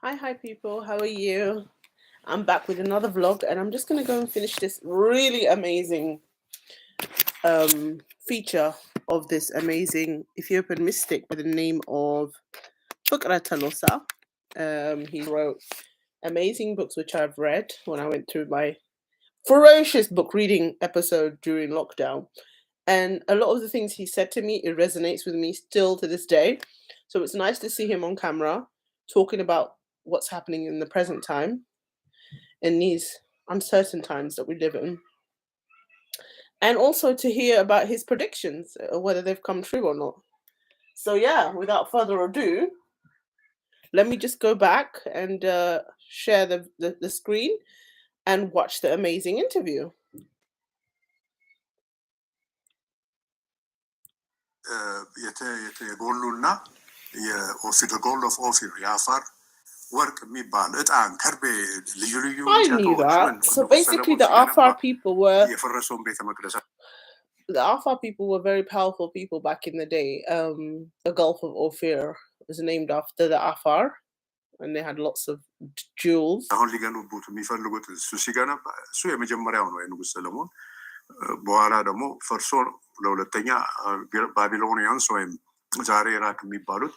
Hi, people. How are you? I'm back with another vlog, and I'm just gonna go and finish this really amazing feature of this amazing Ethiopian mystic by the name of Fikre Tollosa. He wrote amazing books which I've read when I went through my ferocious book reading episode during lockdown. And a lot of the things he said to me, it resonates with me still to this day. So it's nice to see him on camera talking about what's happening in the present time in these uncertain times that we live in. And also to hear about his predictions, whether they've come true or not. So, yeah, without further ado, let me just go back and share the screen and watch the amazing interview. የጎሉና የኦፊር ጎል ኦፍ ኦፊር የአፋር ወርቅ የሚባል እጣን ከርቤ ልዩ ልዩ እንጨቶች So basically the Afar people were የፈረሰውን ቤተ መቅደስ the Afar people were very powerful people back in the day. The Gulf of Ophir was named after the Afar, and they had lots of jewels. አሁን ሊገነቡት የሚፈልጉት እሱ ሲገነባ እሱ የመጀመሪያው ነው የንጉስ ሰለሞን በኋላ ደግሞ ፈርሶ ለሁለተኛ ባቢሎኒያንስ ወይም ዛሬ ኢራቅ የሚባሉት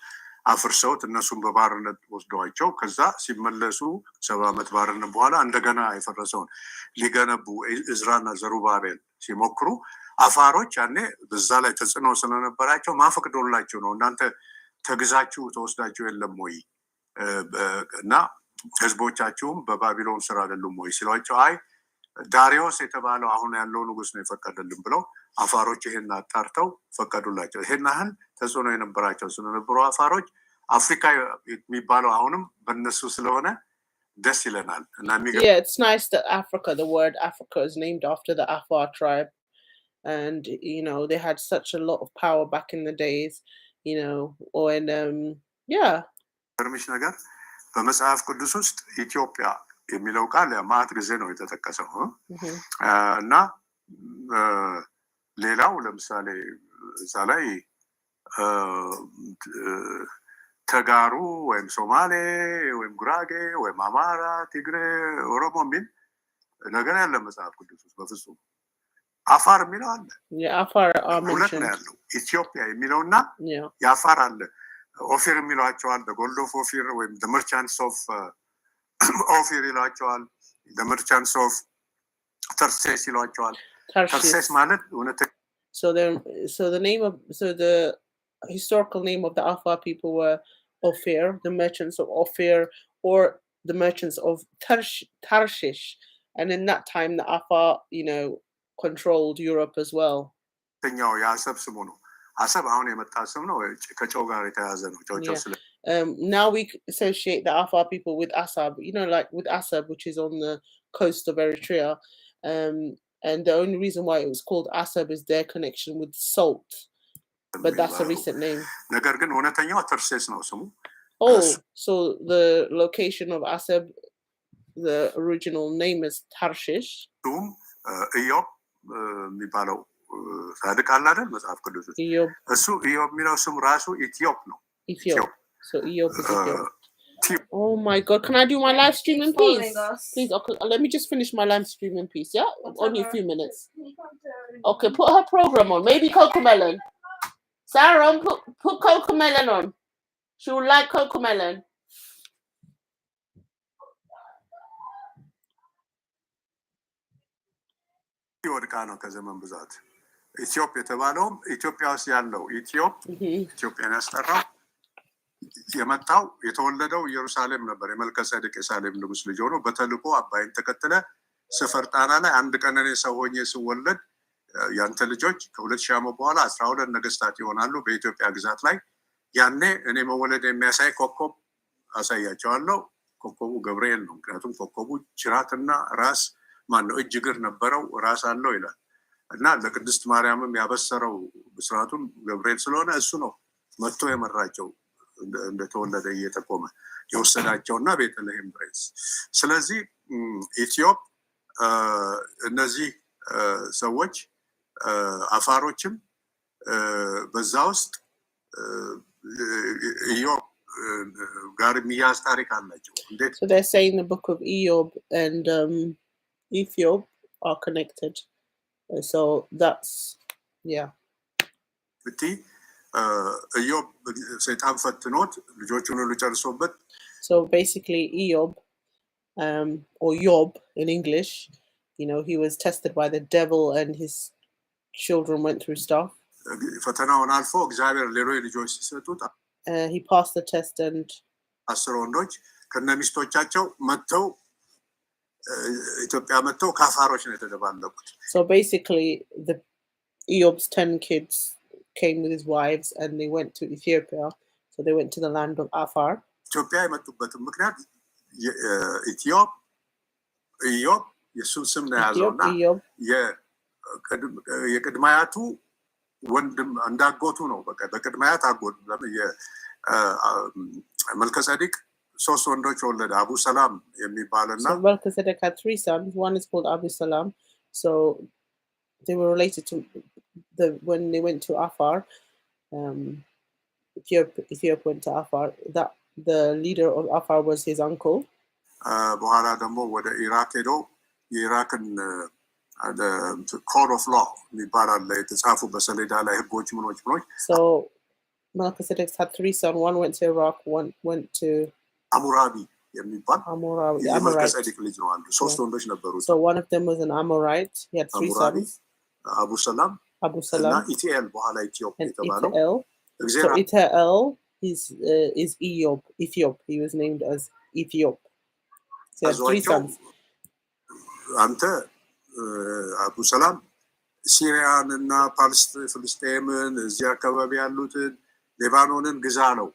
አፍርሰውት እነሱን በባርነት ወስደዋቸው ከዛ ሲመለሱ 70 ዓመት ባርነት በኋላ እንደገና የፈረሰውን ሊገነቡ እዝራና ዘሩባቤል ሲሞክሩ አፋሮች ያኔ በዛ ላይ ተጽዕኖ ስለነበራቸው ማፈቅዶላቸው ነው እናንተ ተግዛችሁ ተወስዳችሁ የለም ወይ እና ህዝቦቻችሁም በባቢሎን ስራ አይደሉም ወይ ሲሏቸው አይ ዳሪዮስ የተባለው አሁን ያለው ንጉስ ነው የፈቀደልን ብለው አፋሮች ይሄን አጣርተው ፈቀዱላቸው ይሄን አሁን ተጽዕኖ የነበራቸው ስለነበሩ አፋሮች አፍሪካ የሚባለው አሁንም በእነሱ ስለሆነ ደስ ይለናል እና Yeah, it's nice that Africa, the word Africa is named after the Afar tribe. And they had such a lot of power back in the days, when yeah. permission ነገር በመጽሐፍ ቅዱስ ውስጥ ኢትዮጵያ የሚለው ቃል ማት ጊዜ ነው የተጠቀሰው እና ሌላው ለምሳሌ እዛ ላይ ተጋሩ ወይም ሶማሌ ወይም ጉራጌ ወይም አማራ ትግሬ ኦሮሞ የሚል ነገር ያለ መጽሐፍ ቅዱስ ውስጥ በፍጹም አፋር የሚለው አለ አፋር ሁለት ነው ያለው ኢትዮጵያ የሚለውና የአፋር አለ ኦፊር የሚሏቸው አለ ጎልድ ኦፍ ኦፊር ወይም the merchants of ኦፊር ይሏቸዋል the merchants of ተርሴስ ይሏቸዋል ተርሴስ ማለት እውነት so the historical name of the Afar people were Ophir, the merchants of Ophir, or the merchants of Tarshish. And in that time the Afar controlled Europe as well. Now we associate the Afar people with Assab, like with Assab, which is on the coast of Eritrea. And the only reason why it was called Assab is their connection with salt. But that's a recent name. Oh, so the location of Assab, the original name is Tarshish. Ethiop. So Ethiop is Ethiop. Oh my god, can I do my live stream in peace? Please, okay, let me just finish my live stream in peace, yeah? Only a few minutes. Okay, put her program on. Maybe Cocomelon. Sarah, put Cocomelon on. She will like Cocomelon. ኢትዮጵያ የተባለው ኢትዮጵያ ውስጥ ያለው ኢትዮጵያን ያስጠራው የመጣው የተወለደው ኢየሩሳሌም ነበር የመልከጼዴቅ የሳሌም ንጉስ ልጅ ሆኖ በተልኮ አባይን ተከተለ ስፈርጣና ላይ አንድ ቀን እኔ ሰው ሆኜ ስወለድ ያንተ ልጆች ከ2000 ዓመት በኋላ 12 ነገስታት ይሆናሉ በኢትዮጵያ ግዛት ላይ ያኔ እኔ መወለድ የሚያሳይ ኮከብ አሳያቸዋለሁ ኮከቡ ገብርኤል ነው ምክንያቱም ኮከቡ ጅራትና ራስ ማነው እጅግር ነበረው ራስ አለው ይላል እና ለቅድስት ማርያምም ያበሰረው ብስራቱን ገብርኤል ስለሆነ እሱ ነው መጥቶ የመራቸው እንደተወለደ እየተቆመ የወሰዳቸውና ቤተልሔም ድረስ ስለዚህ ኢትዮጵ እነዚህ ሰዎች አፋሮችም በዛ ውስጥ ጋር የሚያዝ ታሪክ አላቸው። እንዴት So they're saying the book of Eob and Ethiop are connected. So that's, yeah. ብቲ ኢዮብ ሰይጣን ፈትኖት ልጆቹን ሁሉ ጨርሶበት So basically Eob, or Yob in English, you know, he was tested by the devil and his children went through stuff. ፈተናውን አልፎ እግዚአብሔር ሌሎች ልጆች ሲሰጡት He passed the test and 10 ወንዶች ከነሚስቶቻቸው መጥተው ኢትዮጵያ መጥተው ካፋሮች ነው የተደባለቁት። So basically the Eob's 10 kids came with his wives and they went to Ethiopia. So they went to the land of Afar. ኢትዮጵያ የመጡበት ምክንያት ኢዮብ የሱን ስም ነው ያዘውና የቅድማያቱ ወንድም እንዳጎቱ ነው። በቃ በቅድማያት አጎቱ መልከጼዴቅ 3 ወንዶች ወለደ። አቡ ሰላም የሚባልና So Melchizedek had 3 sons. One is called Abu Salam. So they were related to when they went to Afar. Ethiopia went to Afar. That the leader of Afar was his uncle. በኋላ ደግሞ ወደ ኢራቅ ሄዶ የኢራቅን ኮድ ኦፍ ሎ የሚባል የተጻፉ በሰሌዳ ላይ ህጎች ምኖች። So Melchizedek had 3 sons. One went to Iraq, one went to አሙራቢ የሚባል የመልከጼዴቅ ልጅ ነው አንዱ። 3 ወንዶች ነበሩት። So one of them was an Amorite. He had 3 sons. አቡ ሰላም እና ኢቲኤል በኋላ ኢትዮጵ የተባለው So Ethel is Ethiop. He was named as Ethiop. So he had 3 sons. አንተ አቡ ሰላም ሲሪያን እና ፍልስጤምን እዚህ አካባቢ ያሉትን ሌባኖንን ግዛ ነው።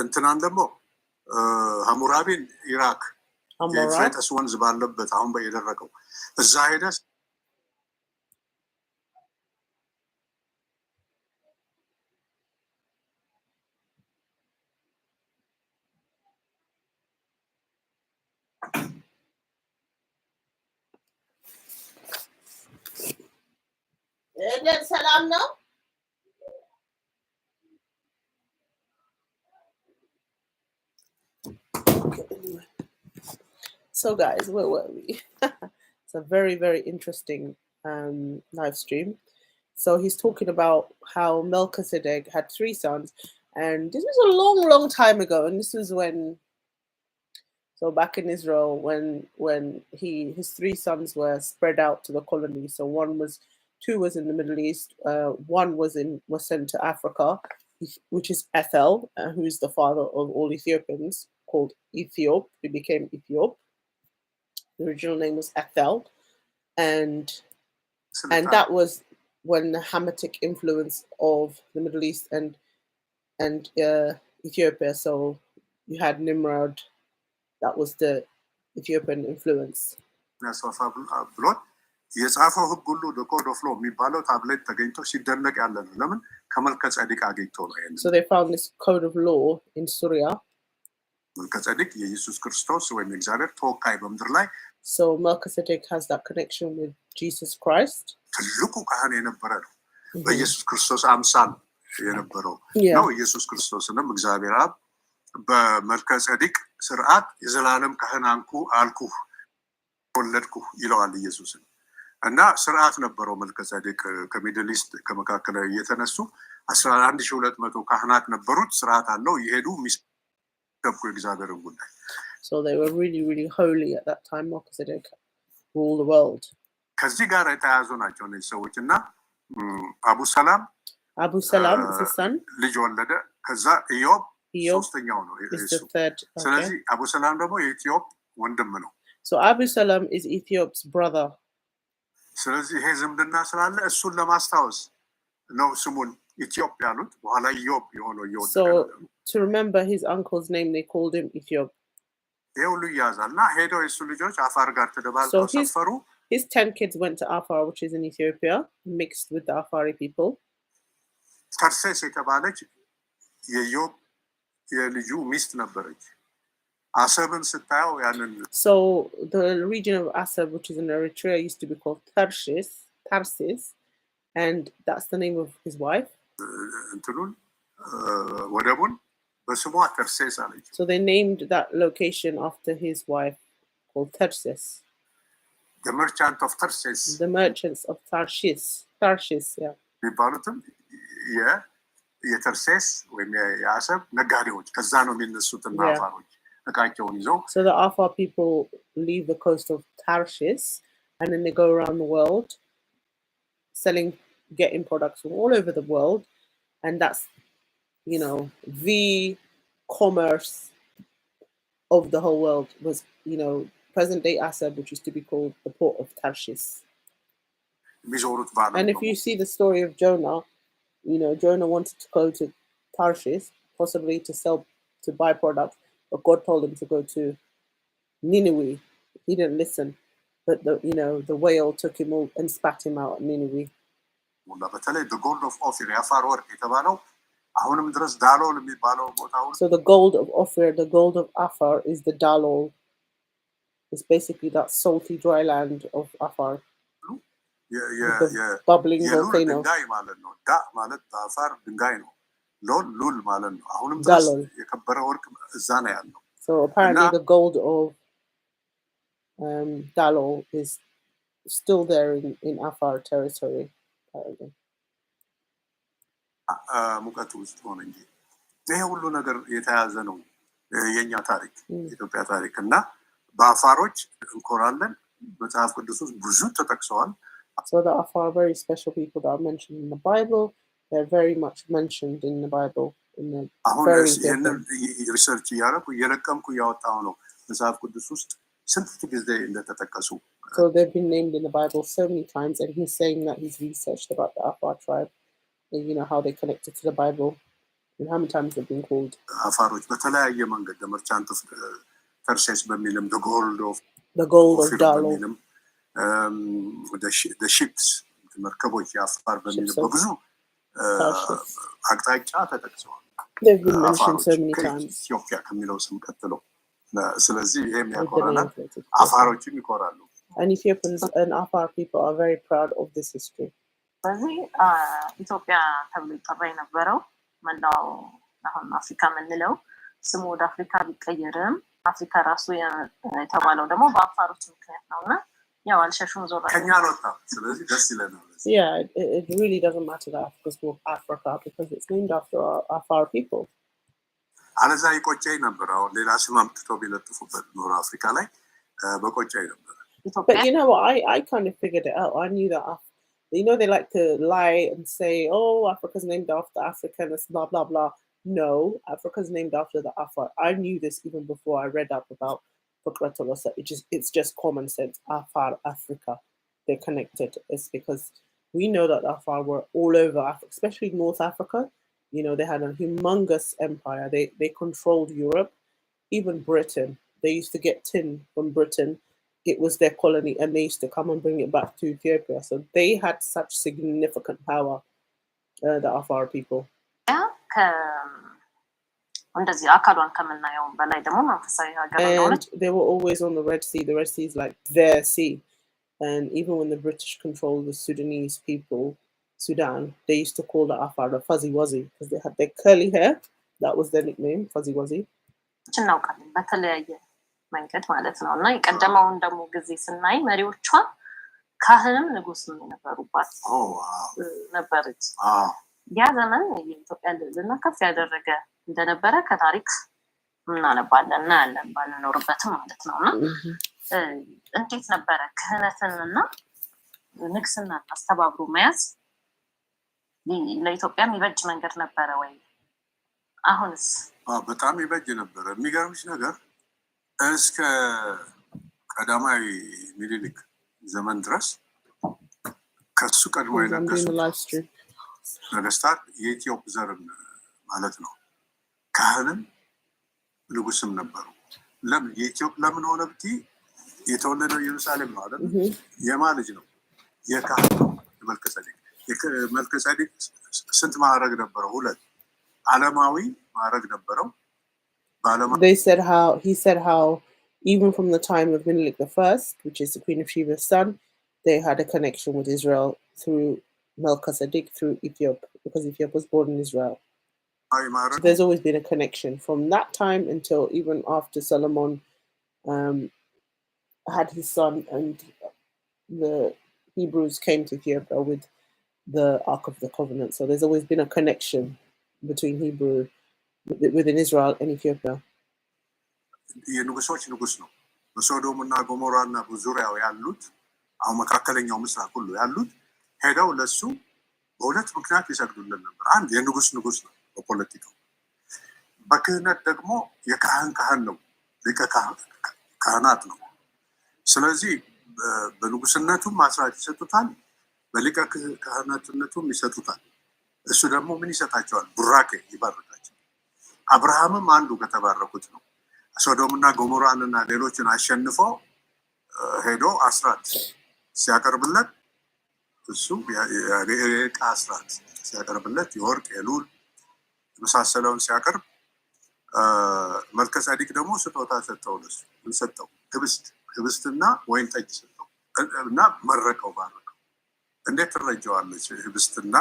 እንትናን ደግሞ ሐሙራቢን ኢራቅ የኤፍራጥስ ወንዝ ባለበት አሁን በየደረቀው እዛ ሄደስ ሰላም ነው። So guys, where were we? It's a very, very interesting live stream. So he's talking about how Melchizedek had 3 sons, and this was a long, long time ago. And this was when, so back in Israel, when his 3 sons were spread out to the colony. So 2 was in the Middle East. 1 was sent to Africa, which is Ethel, who is the father of all Ethiopians, called Ethiop. He became Ethiop. The original name was Ethel, and that was when the Hamitic influence of the Middle East and Ethiopia. So you had Nimrod. That was the Ethiopian influence. የጻፈው ህግ ሁሉ ኮድ ኦፍ ሎ የሚባለው ታብሌት ተገኝቶ ሲደነቅ ያለ ነው። ለምን ከመልከጼዴቅ አገኝቶ ነው ይሄን። So they found this code of law in Syria. መልከጼዴቅ የኢየሱስ ክርስቶስ ወይም የእግዚአብሔር ተወካይ በምድር ላይ So Melchizedek has that connection with Jesus Christ. ትልቁ ካህን የነበረ ነው። በኢየሱስ ክርስቶስ አምሳል የነበረው ነው። ኢየሱስ ክርስቶስንም እግዚአብሔር አብ በመልከጼዴቅ ስርዓት የዘላለም ካህን አልኩ ወለድኩ ይለዋል ኢየሱስን። እና ስርዓት ነበረው መልከጼዴቅ ከሚድል ኢስት ከመካከላዊ የተነሱ 11200 ካህናት ነበሩት። ስርዓት አለው ይሄዱ ሚስደብኩ የእግዚአብሔርን ጉዳይ። So they were really, really holy at that time. Melchizedek ruled the world. ከዚህ ጋር የተያዙ ናቸው እነዚህ ሰዎች። እና አቡ ሰላም is his son. ልጅ ወለደ። ከዛ ኢዮብ ሶስተኛው ነው እሱ። ስለዚህ አቡ ሰላም ደግሞ የኢትዮጵ ወንድም ነው። So Abu Salam is Ethiop's brother. ስለዚህ ይሄ ዝምድና ስላለ እሱን ለማስታወስ ነው ስሙን ኢትዮጵ ያሉት። በኋላ ኢዮብ የሆነው ኢዮብ። So to remember his uncle's name, they called him Ethiop. ይሄ ሁሉ ያዛልና ሄደው የሱ ልጆች አፋር ጋር ተደባልቀው ሰፈሩ። His 10 kids went to Afar, which is in Ethiopia, mixed with the Afari people. ተርሴስ የተባለች የኢዮብ የልጁ ሚስት ነበረች። አሰብን ስታየው ያንን So the region of Asab, which is in Eritrea, used to be called Tarsis, and that's the name of his wife. እንትኑን ወደቡን በስሟ ተርሴስ አለች። So they named that location after his wife, called Tarsus. The merchant of Tarsus. The merchants of Tarshish. Tarshish, yeah. የሚባሉትም የተርሴስ ወይም የአሰብ ነጋዴዎች ከዛ ነው የሚነሱትና አፋሮች እቃቸውን ይዘው። So the Afar people leave the coast of Tarshish and then they go around the world getting products from all over the world, and that's, you know, the commerce of the whole world was, you know, present day Asab, which used to be called the port of Tarshish. And if you see the story of Jonah, you know, Jonah wanted to go to Tarshish, possibly to buy products, but God told him to go to Nineveh. He didn't listen, but the whale took him all and spat him out at Nineveh. the gold of Ophir የአፋር ወርቅ የተባለው አሁንም ድረስ ዳሎል የሚባለው ቦታው። So the gold of Ophir, the gold of Afar, is the Dalol. It's basically that salty dry land of Afar. Bubbling volcano. ድንጋይ ማለት ነው። ዳ ማለት በአፋር ድንጋይ ነው። ሉል ማለት ነው። አሁንም ድረስ የከበረ ወርቅ እዛ ነው ያለው። So apparently the gold of Dalol is still there in Afar territory. Apparently. ሙቀቱ ውስጥ ሆነ እንጂ ይሄ ሁሉ ነገር የተያዘ ነው የኛ ታሪክ የኢትዮጵያ ታሪክ እና በአፋሮች እንኮራለን። መጽሐፍ ቅዱስ ውስጥ ብዙ ተጠቅሰዋል። So the Afar are very special people that are mentioned in the Bible. They're very much mentioned in the Bible. ሪሰርች እያደረኩ እየለቀምኩ እያወጣሁ ነው መጽሐፍ ቅዱስ ውስጥ ስንት ጊዜ እንደተጠቀሱ። So they've been named in the Bible so many times, and he's saying that he's researched about the Afar tribe, and you know how they connected to the Bible, and how many times they've been called. አፋሮች በተለያየ መንገድ መርቻንት ኦፍ ተርሴስ በሚልም the gold of Dalol, the ships መርከቦች የአፋር በሚልም በብዙ አቅጣጫ ተጠቅሰዋል። They've been mentioned so many times. ኢትዮጵያ ከሚለው ስም ቀጥሎ። ስለዚህ ይሄም ያኮራናል። አፋሮችም ይኮራሉ። And Ethiopians and Afar people are very proud of this history. በዚህ ኢትዮጵያ ተብሎ ይጠራ የነበረው መላው አሁን አፍሪካ የምንለው ስሙ ወደ አፍሪካ ቢቀየርም አፍሪካ ራሱ የተባለው ደግሞ በአፋሮች ምክንያት ነውና ያው አልሸሹም ዞር ከኛ ወጣ። ስለዚህ ደስ ይለናል። Yeah, it really doesn't matter that Africa's called Africa because it's named after Afar people. አለዛ ይቆጨኝ ነበር አሁን ሌላ ስም አምጥተው ቢለጥፉበት ኖር አፍሪካ ላይ በቆጨኝ ነበር። But you know what, I kind of figured it out. I knew that you know they like to lie and say, oh, Africa's named after Africans, blah blah blah. No, Africa's named after the Afar. I knew this even before I read up about Fikre Tollosa. It's just common sense. Afar, Africa, they're connected. It's because we know that Afar were all over Africa, especially North Africa. You know, they had a humongous empire. They controlled Europe, even Britain. They used to get tin from Britain. It was their colony, and they used to come and bring it back to Ethiopia. So they had such significant power, the Afar people. And they were always on the Red Sea. The Red Sea is like their sea. And even when the British controlled the Sudanese people, Sudan, they used to call the Afar the Fuzzy Wuzzy because they had their curly hair. That was their nickname, Fuzzy Wuzzy. መንገድ ማለት ነው እና የቀደመውን ደግሞ ጊዜ ስናይ መሪዎቿ ካህንም ንጉስም ነበሩባት ነበረች። ያ ዘመን የኢትዮጵያ ልዕልና ከፍ ያደረገ እንደነበረ ከታሪክ እናነባለን እና ያለን ባልኖርበትም ማለት ነውና እንዴት ነበረ ክህነትንና ንግስናን አስተባብሮ መያዝ ለኢትዮጵያ የሚበጅ መንገድ ነበረ ወይ? አሁንስ? በጣም ይበጅ ነበረ። የሚገርምሽ ነገር እስከ ቀዳማዊ ምኒልክ ዘመን ድረስ ከሱ ቀድሞ የነበሩት ነገስታት የኢትዮጵያ ዘርን ማለት ነው ካህንም ንጉስም ነበሩ። ለምን ሆነ ብቲ የተወለደው ኢየሩሳሌም ነው አይደል? የማን ልጅ ነው? የካህን ነው መልከጼዴቅ ስንት ማዕረግ ነበረው? ሁለት ዓለማዊ ማዕረግ ነበረው። He said how even from the time of Menelik I, which is the Queen of Sheba's son, they had a connection with Israel through Melchizedek, through Ethiopia, because Ethiopia was born in Israel. So there's always been a connection from that time until even after Solomon had his son and the Hebrews came to Ethiopia with the Ark of the Covenant. So there's always been a connection between Hebrew within Israel and Ethiopia. የንጉሶች ንጉስ ነው። በሶዶምና ጎሞራና በዙሪያው ያሉት አሁን መካከለኛው ምስራቅ ሁሉ ያሉት ሄደው ለሱ በሁለት ምክንያት ይሰግዱልን ነበር። አንድ የንጉስ ንጉስ ነው በፖለቲካው፣ በክህነት ደግሞ የካህን ነው፣ ሊቀ ካህናት ነው። ስለዚህ በንጉስነቱም ማስራት ይሰጡታል፣ በሊቀ ካህናትነቱም ይሰጡታል። እሱ ደግሞ ምን ይሰጣቸዋል? ቡራኬ ይባርካቸው። አብርሃምም አንዱ ከተባረኩት ነው። ሶዶምና ጎሞራንና ሌሎችን አሸንፎ ሄዶ አስራት ሲያቀርብለት እሱ የዕቃ አስራት ሲያቀርብለት የወርቅ የሉል የመሳሰለውን ሲያቀርብ መልከጼዴቅ ደግሞ ስጦታ ሰጠው። ለሱ ምን ሰጠው? ህብስትና ወይን ጠጅ ሰጠው እና መረቀው፣ ባረከው። እንዴት ትረጃዋለች? ህብስትና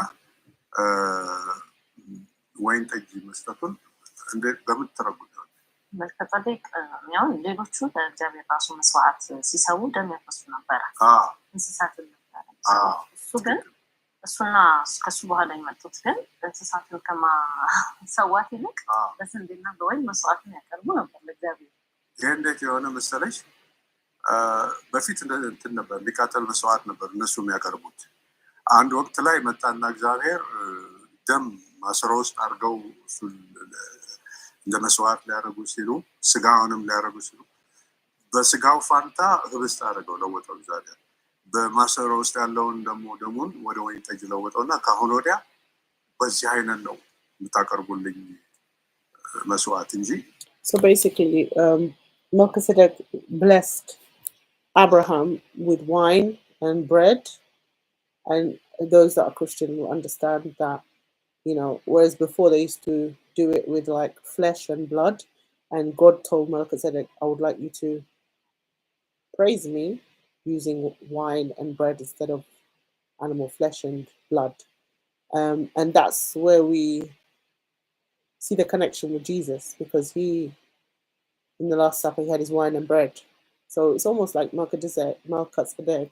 ወይን ጠጅ መስጠቱን እንዴት በምን ትረጉታለች? መልከጼዴቅ ያው ሌሎቹ ለእግዚአብሔር ራሱ መስዋዕት ሲሰዉ ደም ያፈሱ ነበር፣ እንስሳትን ነበር። እሱ ግን እሱና ከሱ በኋላ የመጡት ግን እንስሳትን ከማሰዋት ይልቅ በስንዴና በወይን መስዋዕትን ያቀርቡ ነበር ለእግዚአብሔር። ይሄ እንዴት የሆነ መሰለሽ? በፊት እንትን ነበር፣ ሊቃጠል መስዋዕት ነበር እነሱ የሚያቀርቡት። አንድ ወቅት ላይ መጣና እግዚአብሔር ደም ማሰሮ ውስጥ አድርገው እሱን እንደ መስዋዕት ሊያደርጉ ሲሉ፣ ስጋውንም ሊያደርጉ ሲሉ በስጋው ፋንታ ህብስት አድርገው ለወጠው እግዚአብሔር። በማሰሮ ውስጥ ያለውን ደግሞ ደሙን ወደ ወይን ጠጅ ለወጠውና ከአሁን ወዲያ በዚህ አይነት ነው የምታቀርቡልኝ መስዋዕት እንጂ። So basically, Melchizedek blessed Abraham with wine and bread, and those that are Christian will understand that, you know, whereas before they used to do it with like flesh and blood, and God told Melchizedek, I would like you to praise me using wine and bread instead of animal flesh and blood. And that's where we see the connection with Jesus, because he, in the Last Supper, he had his wine and bread. So it's almost like Melchizedek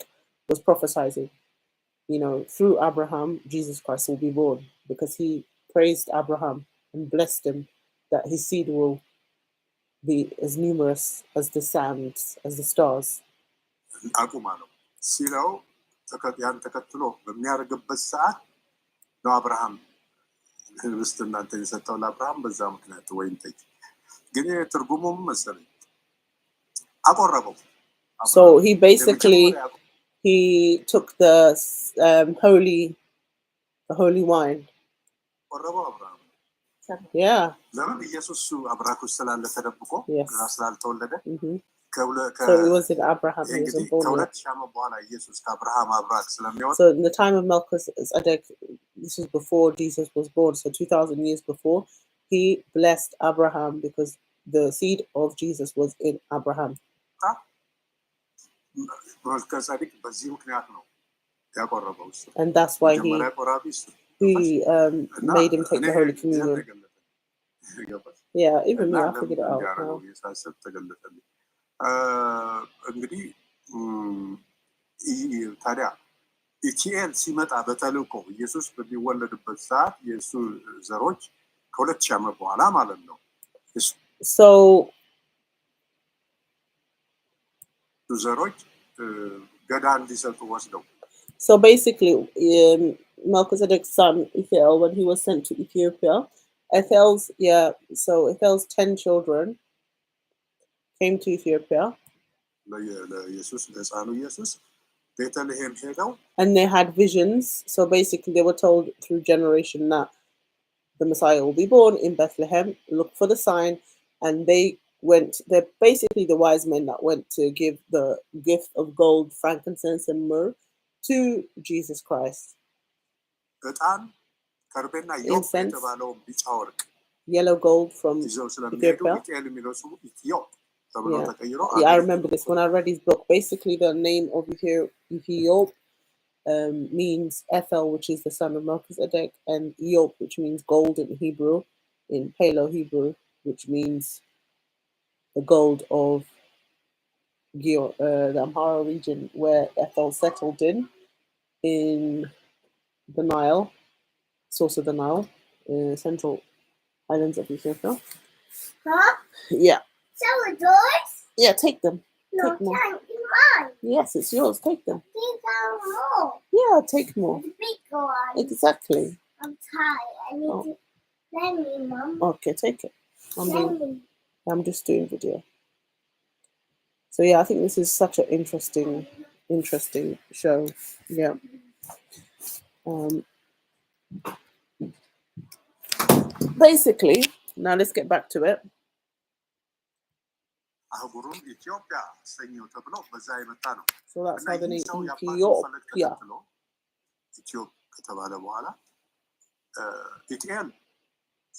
was prophesizing, you know, through Abraham, Jesus Christ will be born, because he praised Abraham and blessed him that his seed will be as numerous as the sands, as the stars. አቁማለሁ ሲለው ያን ተከትሎ በሚያደርግበት ሰዓት ነው አብርሃም ህብስትና እንትን የሰጠው ለአብርሃም። በዛ ምክንያት ወይን ጠጅ ግን ትርጉሙም መሰለኝ አቆረበው። So he basically he took the holy wine. ቆረበው አብርሃም። Yeah. ለምን? ኢየሱስ አብራኩ ስላለ ተደብቆ ስላልተወለደ So it was in Abraham. He was born. So in the time of Melchizedek, this was before Jesus was born. So 2,000 years before, he blessed Abraham because the seed of Jesus was in Abraham. And that's why he made him take the Holy Communion. Yeah, even me, I figured it out now. እንግዲህ ታዲያ ኢቲኤል ሲመጣ በተልእኮ ኢየሱስ በሚወለድበት ሰዓት የእሱ ዘሮች ከ2000 ዓመት በኋላ ማለት ነው ዘሮች ገዳ እንዲሰጡ ወስደው So basically, Melchizedek's son Ethel, when he was sent to Ethiopia, Ethel's 10 children came to Ethiopia, and they had visions. So basically, they were told through generation that the Messiah will be born in Bethlehem. Look for the sign, and they're basically the wise men that went to give the gift of gold, frankincense, and myrrh to Jesus Christ. Incense, yellow gold from Ethiopia. Yeah, I remember this when I read his book. Basically, the name of Ethiopian means Ethel, which is the son of Melchizedek, and Eop, which means gold in Hebrew. in Paleo Hebrew, which means the gold of the Amhara region where Ethel settled in the Nile, source of the Nile, central islands of Ethiopia. Huh? Yeah. So it's yours? Yeah, take them. No, Take more. it's mine. Yes, it's yours. Take them. Take out more. Yeah, take more. The big one. Exactly. I'm tired. I need to let me, Mom. Okay, take it. Let me. I'm just doing video. So yeah, I think this is such an interesting show. Yeah. Basically, now let's get back to it. አህጉሩን ኢትዮጵያ ሰኞ ተብሎ በዛ የመጣ ነው። So that's how the name Ethiopia. ኢትዮጵ ከተባለ በኋላ ኢትዮጵያን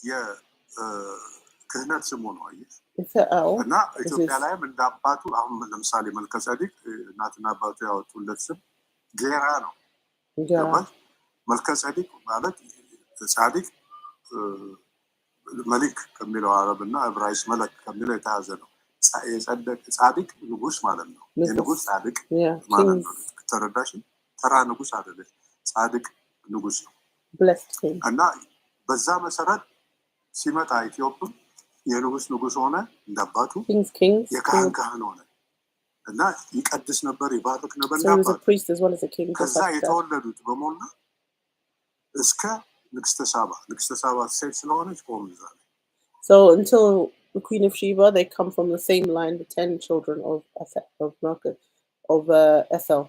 የክህነት ስሙ ነው አየህ። እና ኢትዮጵያ ላይም እንደ አባቱ አሁን ለምሳሌ መልከጼዴቅ እናትና አባቱ ያወጡለት ስም ጌራ ነው። መልከጼዴቅ ማለት ጻድቅ መሊክ ከሚለው አረብና ዕብራይስጥ መለክ ከሚለው የተያዘ ነው። ጻድቅ ንጉስ ማለት ነው። የንጉስ ጻድቅ ማለት ነው። ተረዳሽ? ተራ ንጉስ አይደለም፣ ጻድቅ ንጉስ ነው። እና በዛ መሰረት ሲመጣ ኢትዮጵያ የንጉስ ንጉስ ሆነ፣ እንዳባቱ የካህን ሆነ እና ይቀድስ ነበር፣ ይባርክ ነበር እንዳባቱ። ከዛ የተወለዱት በሞላ እስከ ንግስተ ሳባ ሴት ስለሆነች ቆምዛለች። So until the Queen of Sheba, they come from the same line, the 10 children of Ethel.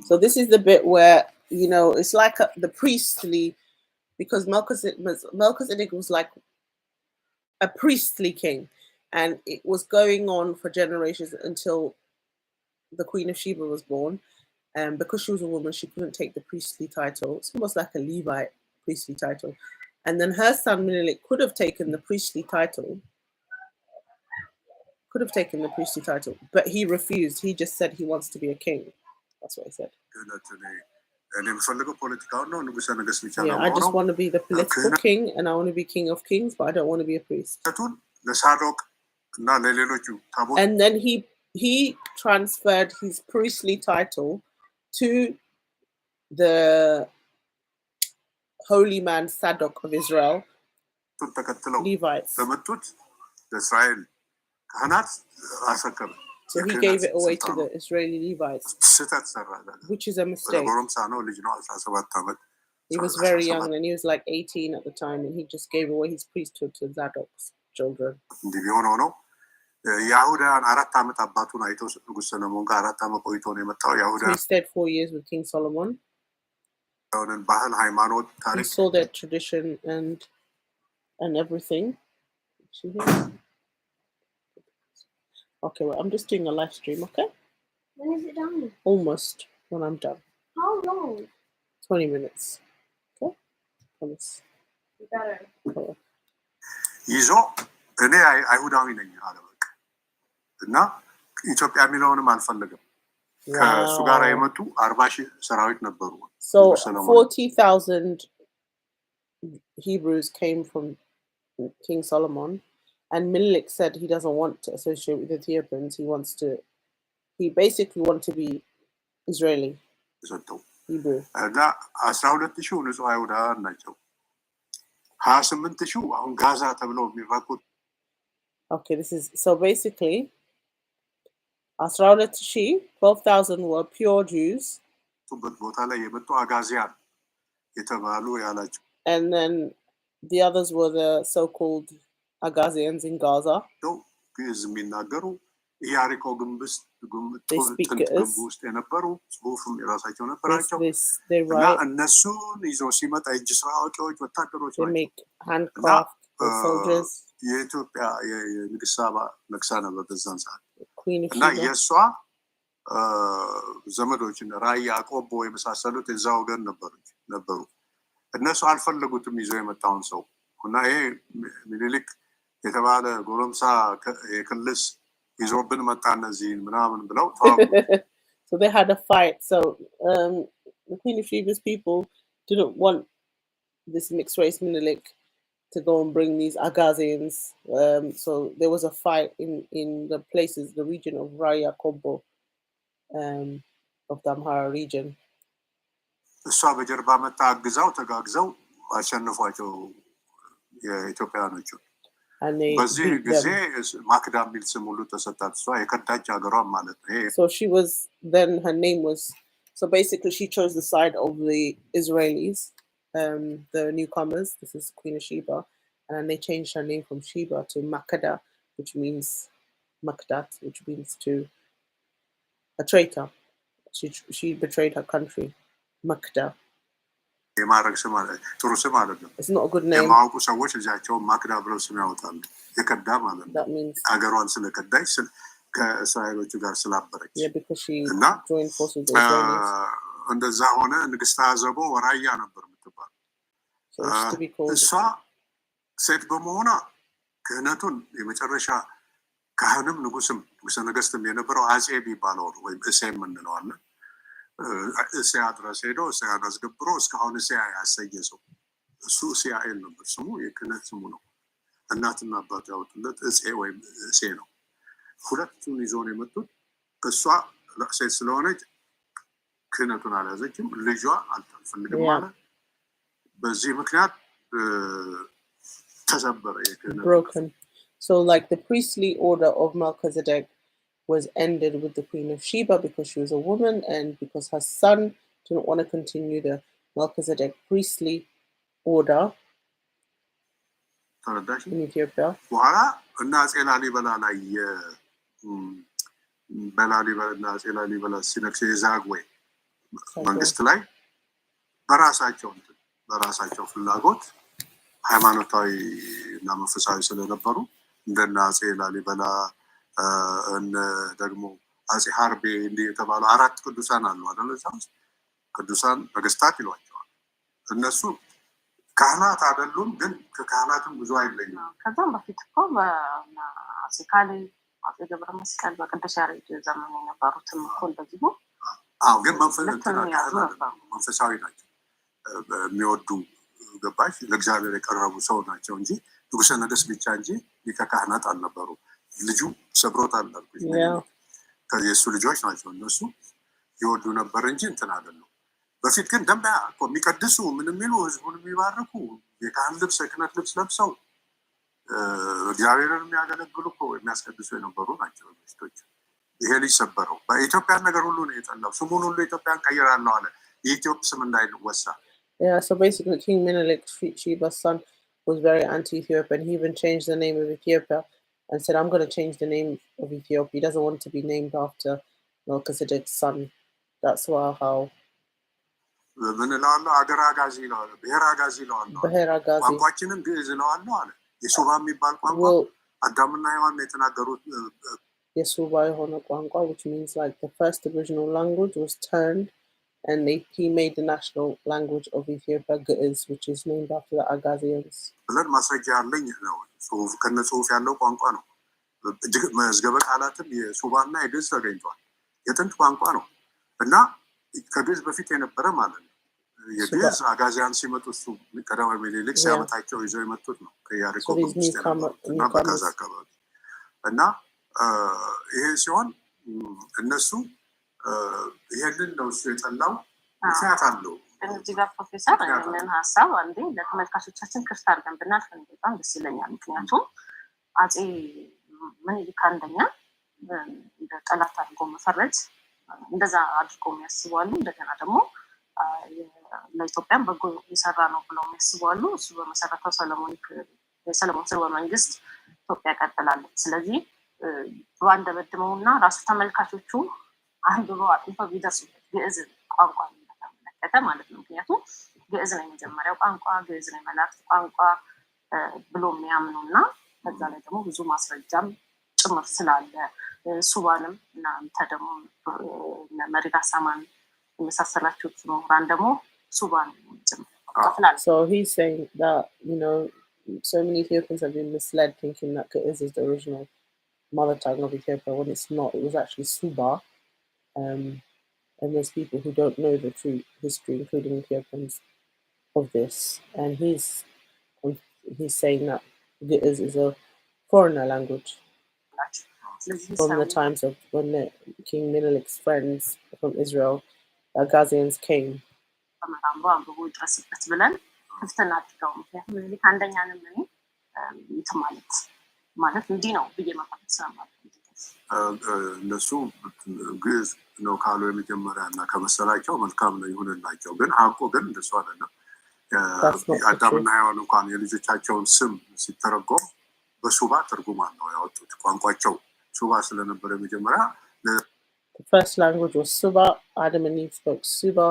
So this is the bit where, you know, it's like the priestly, because Melchizedek was like a priestly king, and it was going on for generations until the Queen of Sheba was born. And because she was a woman, she couldn't take the priestly title. It's almost like a Levite priestly title. And then her son Menelik could have taken the priestly title, but he refused. He just said he wants to be a king. That's what he said. Yeah, I just want to be the political king, and I want to be king of kings, but I don't want to be a priest. And then he transferred his priestly title to the holy man Sadok of Israel, Levites. So he gave it away to the Israeli Levites, which is a mistake. He was very young, and he was like 18 at the time, and he just gave away his priesthood to Zadok's children. So he stayed 4 years with King Solomon. He saw their tradition and everything. Okay, well, I'm just doing a live stream, okay? When is it done? Almost when I'm done. How long? 20 minutes. Okay? Promise. You better. Okay. ይዞ እኔ አይሁዳዊ ነኝ አለ በቃ። እና ኢትዮጵያ የሚለውንም አልፈለገም። ከሱ ጋር የመጡ 40,000 ሰራዊት ነበሩ። So 40,000 Hebrews came from King Solomon, and Menelik said he doesn't want to associate with Ethiopians. He basically wanted to be Israeli. Hebrew. እና 12,000 ንጹህ አይሁዳውያን ናቸው። 28,000 አሁን ጋዛ ተብለው የሚራቁት። Okay, this is so basically 12,000 were pure Jews. And then the others were the so-called Agazians in Gaza. They speak Ge'ez. They write. They make handcraft for soldiers. Queen of Sheba. ዘመዶችን ራያ ቆቦ የመሳሰሉት እዛው ገን ነበሩ። እነሱ አልፈለጉትም ይዘው የመጣውን ሰው እና ይሄ ሚኒሊክ የተባለ ጎረምሳ የክልስ ይዞብን መጣ እነዚህን ምናምን ብለው So they had a fight. So the Queen of Sheba's people didn't want this mixed race Menelik to go and bring these Agazians. So there was a fight in the places, the region of Raya Kobo, of the Amhara region. እሷ በጀርባ መታ አግዛው ተጋግዘው አሸንፏቸው የኢትዮጵያኖቹ በዚህ ጊዜ ማክዳ የሚል ስም ሁሉ ተሰጣት እሷ የከዳች ሀገሯን ማለት ነው so she was then her name was so basically she chose the side of the Israelis, the newcomers. This is Queen of Sheba, and then they changed her name from Sheba to Makada, which means Makdat, which means to a traitor. She betrayed her country. Makda. የማረግ ስም አለ ጥሩ ስም አይደለም it's not a good name የማውቁ ሰዎች እዚያቸው ማክዳ ብለው ስም ያወጣሉ የከዳ ማለት ነው አገሯን ስለከዳች ከእስራኤሎቹ ጋር ስላበረች because she joined forces with the Israelis እንደዛ ሆነ ንግስት አዘቦ ወራያ ነበር የምትባል እሷ ሴት በመሆኗ ክህነቱን የመጨረሻ ካህንም ንጉስም ንጉሰ ነገስትም የነበረው አጼ ቢባለው ወይም እሴም እንለዋለን እሴያ ድረስ ሄዶ እሴያን አስገብሮ እስካሁን እሴያ ያሰየሰው እሱ እሴያኤል ነበር ስሙ የክህነት ስሙ ነው እናትና አባት ያወጡለት እሴ ወይም እሴ ነው ሁለቱን ይዞ ነው የመጡት እሷ ሴት ስለሆነች ክህነቱን አልያዘችም ልጇ አልፈልግም ማለት በዚህ ምክንያት ተሰበረ የክህነት broken so like the priestly order of Melchizedek was ended with the Queen of Sheba because she was a woman and because her son didn't want to continue the Melchizedek priestly order in Ethiopia. በኋላ እና አፄ ላሊበላ ላይ በላሊበላ አፄ ላሊበላ ሲነግስ የዛግዌ መንግስት ላይ በራሳቸው ፍላጎት ሃይማኖታዊ እና መንፈሳዊ ስለነበሩ እንደና አፄ ላሊበላ እነ ደግሞ አፄ ሀርቤ እንዲህ የተባሉ አራት ቅዱሳን አሉ አይደል ቅዱሳን ነገስታት ይሏቸዋል እነሱ ካህናት አይደሉም ግን ከካህናትም ብዙ አይለዩም ከዛም በፊት እኮ በአፄ ካሌብ አፄ ገብረ መስቀል በቅዱስ ያሬድ ዘመን የነበሩትም እኮ እንደዚሁ ግን መንፈሳዊ ናቸው የሚወዱ ገባሽ ለእግዚአብሔር የቀረቡ ሰው ናቸው እንጂ ንጉሰ ነገስት ብቻ እንጂ ሊቀ ካህናት አልነበሩ ልጁ ሰብሮታል አልኩኝ ከየሱ ልጆች ናቸው እነሱ ይወዱ ነበር እንጂ እንትን አይደለም በፊት ግን ደምባ እኮ የሚቀድሱ ምን የሚሉ ህዝቡን የሚባርኩ የካህን ልብስ የክህነት ልብስ ለብሰው እግዚአብሔርን የሚያገለግሉ እኮ የሚያስቀድሱ የነበሩ ናቸው ሚስቶች ይሄ ልጅ ሰበረው በኢትዮጵያ ነገር ሁሉ ነው የጠላው ስሙን ሁሉ ኢትዮጵያን ቀይራለሁ አለ የኢትዮጵያ ስም እንዳይወሳ so basically King Menelik Sheba's son was very anti-Ethiopian. He even changed the name of Ethiopia and said, I'm going to change the name of Ethiopia. He doesn't want to be named after Melchizedek's son. That's how... which means like the first original language was turned and he made the national language of Ethiopia Ge'ez, which is named after the Agazians. ከነጽሁፍ ያለው ቋንቋ ነው መዝገበ ቃላትም የሱባና የግዕዝ ተገኝቷል የጥንት ቋንቋ ነው እና ከግዕዝ በፊት የነበረ ማለት ነው የግዕዝ አጋዚያን ሲመጡ እሱ ቀዳማዊ ምኒልክ ሲያመጣቸው ይዘው የመጡት ነው ከያሪኮ እና በጋዛ አካባቢ እና ይሄ ሲሆን እነሱ ይሄንን ነው እሱ የጠላው ምክንያት አለው እዚህ ጋር ፕሮፌሰር ምን ሀሳብ አንዴ ለተመልካቾቻችን ክፍት አድርገን ብናልፍ በጣም ደስ ይለኛል ምክንያቱም አፄ ምኒልክ አንደኛ እንደ ጠላት አድርጎ መፈረጅ እንደዛ አድርጎ የሚያስባሉ እንደገና ደግሞ ለኢትዮጵያ በጎ የሰራ ነው ብለው የሚያስባሉ እሱ በመሰረተው የሰለሞን ስርወ መንግስት ኢትዮጵያ ቀጥላለች ስለዚህ በአንድ በድመውና ራሱ ተመልካቾቹ አንብበው አጥንተው ቢደርሱበት ግዕዝ ቋንቋ እንደተመለከተ ማለት ነው ምክንያቱም ግዕዝ ነው የመጀመሪያው ቋንቋ ግዕዝ ነው የመላእክት ቋንቋ ብሎ የሚያምኑና ከዛ ላይ ደግሞ ብዙ ማስረጃም ጭምር ስላለ ሱባንም እና ተደሞ መሪዳ ሳማን የመሳሰላችሁት ምሁራን ደግሞ ሱባን ጭምር So he's saying that, you know, so many Ethiopians have been misled thinking that Ge'ez is the original mother tongue of Ethiopia when it's not. It was actually Suba. And there's people who don't know the true history, including Ethiopians, of this, and he's saying that Ge'ez is a foreigner language from the times of when the King Menelik's friends from Israel, the Agazians, came. እነሱ ግዕዝ ነው ካሉ የመጀመሪያ እና ከመሰላቸው መልካም ነው ይሁንላቸው። ግን ሀቁ ግን እንደሱ አይደለም። አዳምና ሔዋን እንኳን የልጆቻቸውን ስም ሲተረጎም በሱባ ትርጉም አለው ያወጡት። ቋንቋቸው ሱባ ስለነበረ መጀመሪያ The first language was Suba. Adam and Eve spoke Suba.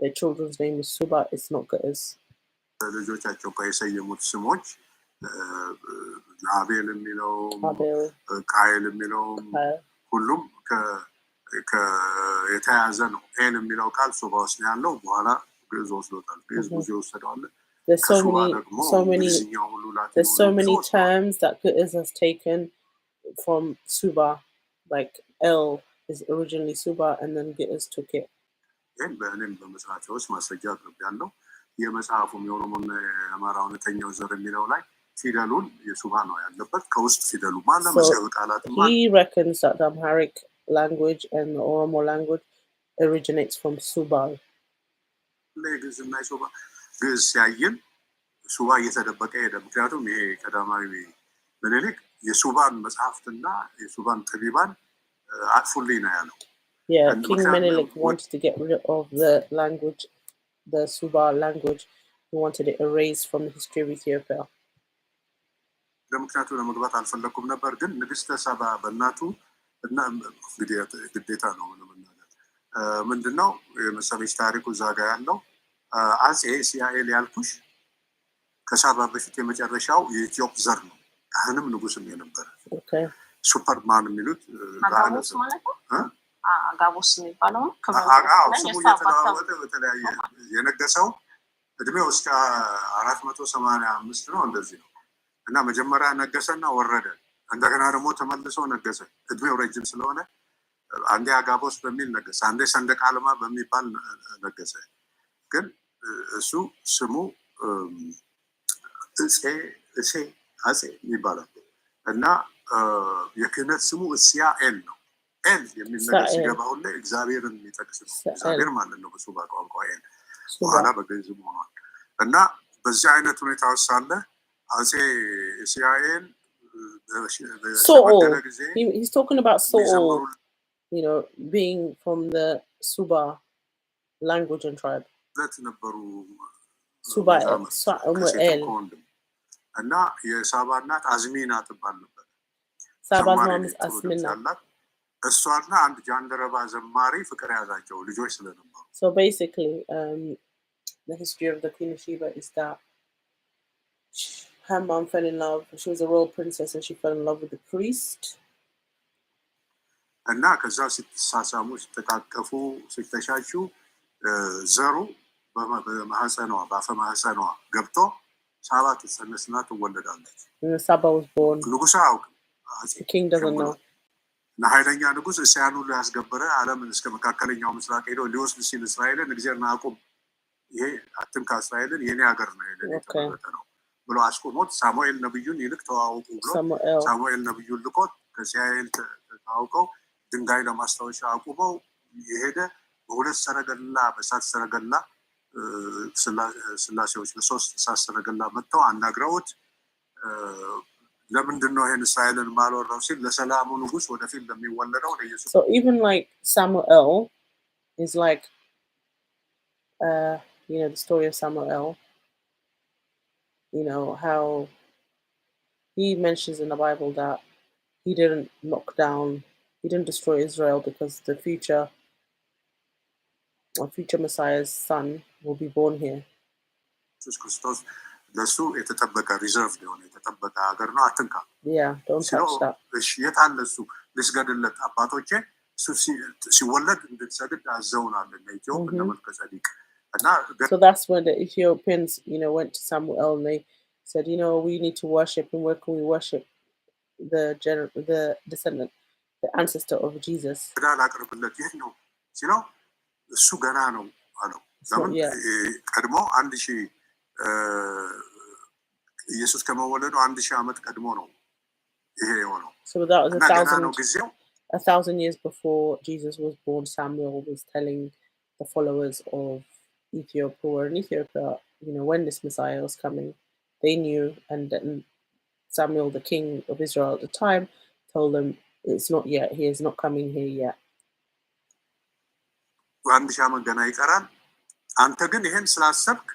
Their children's name is Suba. It's not Ge'ez. ልጆቻቸው ከየሰየሙት ስሞች አቤል የሚለው ቃየል የሚለው ሁሉም የተያዘ ነው። ኤል የሚለው ቃል ሱባ ውስጥ ያለው በኋላ ግዕዝ ወስዶታል። ግዕዝ ብዙ ይወሰደዋል። There's so many terms that Ge'ez has taken from Suba, like El is originally Suba and then Ge'ez took it. በእኔም በመጽሐፋቸው ውስጥ ማስረጃ አቅርቤያለሁ። የመጽሐፉም የኦሮሞና የአማራ እውነተኛው ዘር የሚለው ላይ ፊደሉን የሱባ ነው ያለበት። ከውስጥ ፊደሉ ማለ መሰው ቃላት He reckons that the Amharic language and the Oromo language originates from Suba. ለግዕዝና ሱባ ግዕዝ ሲያየን ሱባ እየተደበቀ ሄደ። ምክንያቱም ይሄ ቀዳማዊ ምኒልክ የሱባን መጽሐፍትና የሱባን ጠቢባን አጥፉልኝ ነው ያለው። Yeah, King Menelik wanted to get rid of the language, the Suba language. He wanted it erased from the history of Ethiopia. ለምክንያቱ ለመግባት አልፈለኩም ነበር። ግን ንግስተ ሳባ በእናቱ እና ግዴታ ነው ለመናገር ምንድነው የመሰለሽ ታሪኩ ዛጋ ያለው አጼ ሲያኤል ያልኩሽ ከሳባ በፊት የመጨረሻው የኢትዮጵ ዘር ነው። ካህንም ንጉስም የነበረ ሱፐርማን የሚሉት አጋቦስ ማለት ነው። አጋቦስ የሚባለው ስሙ የተለዋወጠ በተለያየ የነገሰው እድሜው እስከ 485 ነው እንደዚህ ነው። እና መጀመሪያ ነገሰና ወረደ። እንደገና ደግሞ ተመልሶ ነገሰ። እድሜው ረጅም ስለሆነ አንዴ አጋቦስ በሚል ነገሰ፣ አንዴ ሰንደቅ ዓላማ በሚባል ነገሰ። ግን እሱ ስሙ እሴ አጼ ይባላል እና የክህነት ስሙ እስያኤል ነው። ኤል የሚል ነገር ሲገባው ላይ እግዚአብሔርን የሚጠቅስ ነው። እግዚአብሔር ማለት ነው በሱባ ቋንቋ ኤል በኋላ በግዕዝም ሆኗል። እና በዚህ አይነት ሁኔታ ውስጥ ሳለ አጼ እስያኤል he's talking about Saul, you know, being from the Suba language and tribe. Suba El. እና የሳባ እናት አዝሚና ትባል ነበር። ሳባ's mom is Asmina. እሷና አንድ ጃንደረባ ዘማሪ ፍቅር ያዛቸው ልጆች ስለነበሩ። So basically, the history of the Queen of Sheba is that her mom fell in love. She was a royal princess and she fell in love with the priest. እና ከዛ ሲሳሳሙ ሲተቃቀፉ ሲተሻሹ ዘሩ በማህፀኗ በአፈማህፀኗ ገብቶ ሳባ ትጸነስና ትወለዳለች። Saba was born. ንጉሥ አያውቅም። The king doesn't know. እና ኃይለኛ ንጉሥ እስያን ሁሉ ያስገበረ ዓለምን እስከ መካከለኛው ምስራቅ ሄዶ ሊወስድ ሲል እስራኤልን እግዚአብሔርን አቁም፣ ይሄ አትንካ እስራኤልን የኔ ሀገር ነው የተመረጠ ነው ብሎ አስቆሞት ሳሙኤል ነብዩን ይልክ ተዋውቁ ብሎ ሳሙኤል ነብዩን ልኮት ከእስራኤል ተዋውቀው ድንጋይ ለማስታወሻ አቁመው የሄደ በሁለት ሰረገላ በሳት ሰረገላ ስላሴዎች በሶስት ሳት ሰረገላ መጥተው አናግረውት ለምንድን ነው ይሄን እስራኤልን ማልወራው ሲል ለሰላሙ ንጉሥ ወደፊት ለሚወለደው ለኢየሱስ። So even like Samuel is like you know the story of Samuel, you know how he mentions in the Bible that he didn't knock down, he didn't destroy Israel because the future Messiah's son will be born here. Jesus Christos ለሱ የተጠበቀ ሪዘርቭ ሊሆን የተጠበቀ ሀገር ነው አትንካ። Yeah, don't touch that. እሺ የታለሱ ልስገድለት አባቶቼ እሱ ሲወለድ እንድትሰግድ አዘውናል ለኢትዮጵያ ለመልከጸዲቅ እና So that's when the Ethiopians, you know, went to Samuel and they said, you know, we need to worship, and where can we worship? The descendant, the ancestor of Jesus. ዳል አቅርብለት ይሄ ነው ሲለው እሱ ገና ነው አለው። ለምን ቀድሞ 1000 ኢየሱስ ከመወለዱ 1000 ዓመት ቀድሞ ነው ይሄ የሆነው። So that was 1,000 years before Jesus was born. Samuel was telling the followers of Ethiopia who were in Ethiopia, when this Messiah was coming, they knew, and then Samuel, the king of Israel at the time, told them it's not yet. He is not coming here yet. አንተ ግን ይሄን ስላሰብክ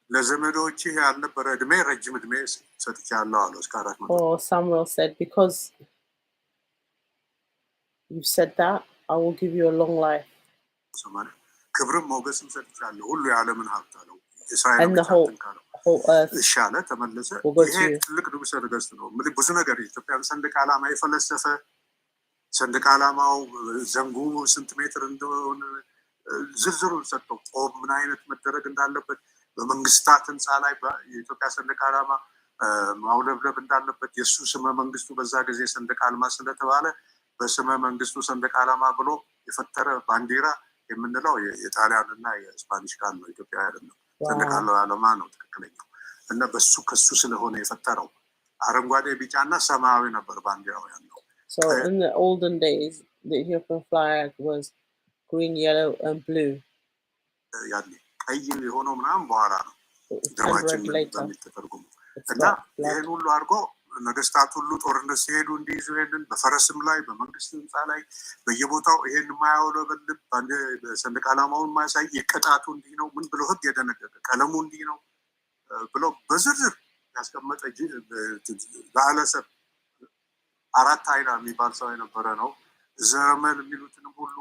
ለዘመዶች ያልነበረ እድሜ ረጅም እድሜ ሰጥቻለሁ አለው እስከ 400 Oh, Samuel said, because you said that, I will give you a long life. ክብርም ሞገስም ሰጥቻለሁ ሁሉ የዓለምን ሀብት አለው And እስራኤልን the whole earth ይሻለ ተመለሰ will go to ይሄ you. ትልቅ ንጉሠ ነገሥት ነው ብዙ ነገር ኢትዮጵያን ሰንደቅ ዓላማ የፈለሰፈ ሰንደቅ ዓላማው ዘንጉ ስንት ሜትር እንደሆነ ዝርዝሩን ሰጥተው ቆብ ምን አይነት መደረግ እንዳለበት በመንግስታት ህንፃ ላይ የኢትዮጵያ ሰንደቅ ዓላማ ማውለብለብ እንዳለበት የሱ ስመ መንግስቱ በዛ ጊዜ ሰንደቅ ዓላማ ስለተባለ በስመ መንግስቱ ሰንደቅ ዓላማ ብሎ የፈጠረ ባንዲራ የምንለው የጣሊያንና የስፓኒሽ ቃል ነው ኢትዮጵያ አይደለም ሰንደቅ ዓላማ ነው ትክክለኛው እና በሱ ከሱ ስለሆነ የፈጠረው አረንጓዴ ቢጫና ሰማያዊ ነበር ባንዲራው ያለው. So in the olden days the Ethiopian flag was green, yellow and blue. ያኔ ቀይ የሆነው ምናምን በኋላ ነው ደማችን በሚተፈርጉም እና ይሄን ሁሉ አድርጎ ነገስታት ሁሉ ጦርነት ሲሄዱ እንዲይዙ ይሄንን በፈረስም ላይ በመንግስት ህንፃ ላይ በየቦታው ይሄን ማያውለበልብ ሰንደቅ ዓላማውን ማያሳይ የቅጣቱ እንዲህ ነው ምን ብሎ ህግ የደነገገ ቀለሙ እንዲህ ነው ብሎ በዝርዝር ያስቀመጠ ለዓለሰብ አራት አይና የሚባል ሰው የነበረ ነው ዘመን የሚሉትንም ሁሉ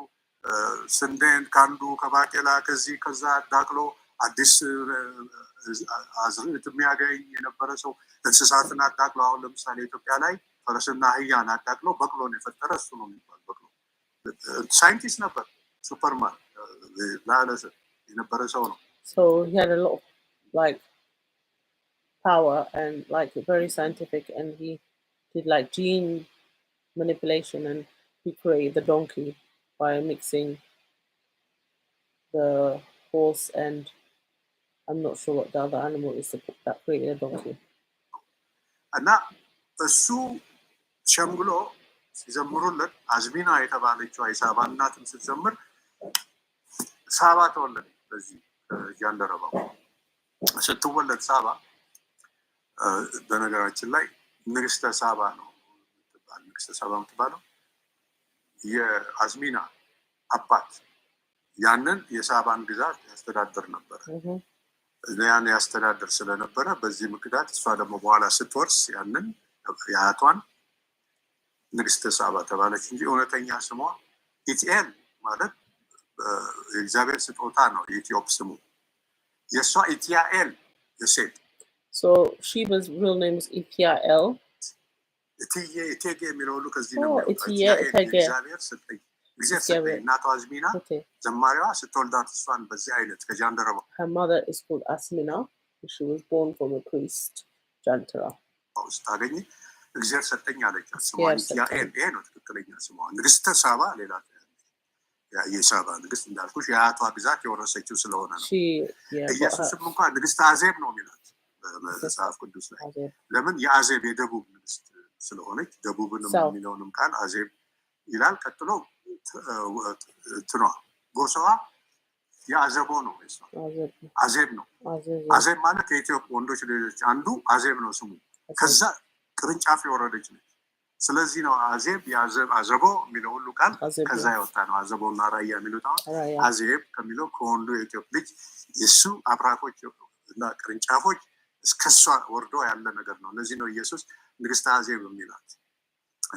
ስንዴን ካንዱ ከባቄላ ከዚህ ከዛ አዳቅሎ አዲስ አዝርዕት የሚያገኝ የነበረ ሰው እንስሳትን አዳቅሎ አሁን ለምሳሌ ኢትዮጵያ ላይ ፈረስና አህያን አዳቅሎ በቅሎን የፈጠረ እሱ ነው የሚባል በቅሎ ሳይንቲስት ነበር ሱፐርማን ለዓለሰብ የነበረ ሰው ነው. So he had a lot of like power and like very scientific, and he did like gene manipulation, and he created the donkey by mixing the horse and I'm not sure what the other animal is that created a donkey. እና እሱ ሸምግሎ ሲዘምሩለት አዝሚና የተባለችው የሳባ እናትም ስትዘምር ሳባ ተወለደ በዚህ ያንደረባው ስትወለድ ሳባ በነገራችን ላይ ንግስተ ሳባ ነው ንግስተ ሳባ የምትባለው የአዝሚና አባት ያንን የሳባን ግዛት ያስተዳድር ነበር. ያን ያስተዳድር ስለነበረ በዚህ ምክንያት እሷ ደግሞ በኋላ ስትወርስ ያንን ያቷን ንግስተ ሳባ ተባለች እንጂ እውነተኛ ስሟ ኢቲኤል ማለት የእግዚአብሔር ስጦታ ነው የኢትዮጵ ስሙ የሷ ኢቲያኤል የሴት. So Sheba's real name is Ethiopian. እቴጌ የሚለው ሁሉ ከዚህ ነው እግዚአብሔር ሰጠኝ እግዚአብሔር እናቷ አዝሚና ዘማሪዋ ስትወልዳት እሷን በዚህ አይነት ከጃንደረባው her mother is called Asmina. She was born from a priest Jantara. ስታገኝ እግዚአብሔር ሰጠኝ አለች ስሟን ኢቲያኤል ይሄ ነው ትክክለኛ ስሟ. ንግስተ ሳባ ሌላ የሳባ ንግስት እንዳልኩሽ የአያቷ ግዛት የወረሰችው ስለሆነ ነው. ኢየሱስም እንኳን ንግስት አዜብ ነው የሚላት በመጽሐፍ ቅዱስ ላይ ለምን የአዜብ የደቡብ ንግስት ስለሆነች ደቡብን የሚለውንም ቃል አዜብ ይላል. ቀጥሎ ትኗ ጎሳዋ የአዘቦ ነው አዜብ ነው. አዜብ ማለት ከኢትዮጵያ ወንዶች ልጆች አንዱ አዜብ ነው ስሙ ከዛ ቅርንጫፍ የወረደች ነች. ስለዚህ ነው አዜብ የአዘብ አዘቦ የሚለው ሁሉ ቃል ከዛ ያወጣ ነው. አዘቦና ራያ የሚሉት አዜብ ከሚለው ከወንዱ የኢትዮጵያ ልጅ የሱ አብራኮች እና ቅርንጫፎች እስከሷ ወርዶ ያለ ነገር ነው. ለዚህ ነው ኢየሱስ ንግስት አዜብ የሚላት